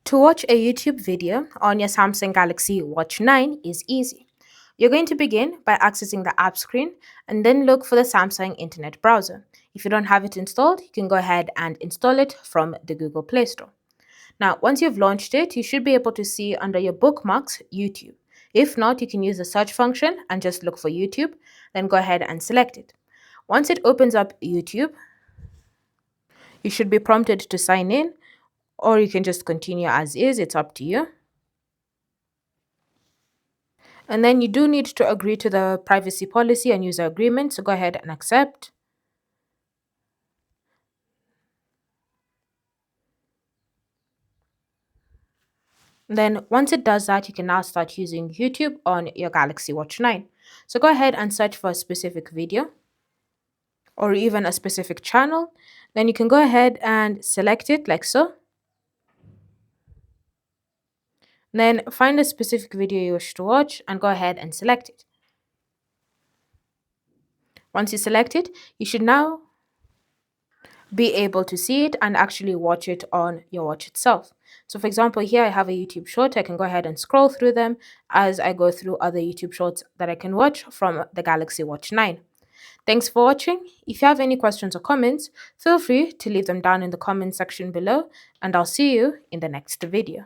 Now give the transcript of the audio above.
To watch a YouTube video on your Samsung Galaxy Watch 9 is easy. You're going to begin by accessing the app screen and then look for the Samsung Internet Browser. If you don't have it installed, you can go ahead and install it from the Google Play Store. Now, once you've launched it, you should be able to see under your bookmarks YouTube. If not, you can use the search function and just look for YouTube, then go ahead and select it. Once it opens up YouTube, you should be prompted to sign in, or you can just continue as is, it's up to you. And then you do need to agree to the privacy policy and user agreement, so go ahead and accept. Then once it does that, you can now start using YouTube on your Galaxy Watch 9. So go ahead and search for a specific video or even a specific channel. Then you can go ahead and select it like so. Then find a specific video you wish to watch and go ahead and select it. Once you select it, you should now be able to see it and actually watch it on your watch itself. So for example, here I have a YouTube short. I can go ahead and scroll through them as I go through other YouTube shorts that I can watch from the Galaxy Watch 9. Thanks for watching. If you have any questions or comments, feel free to leave them down in the comment section below, and I'll see you in the next video.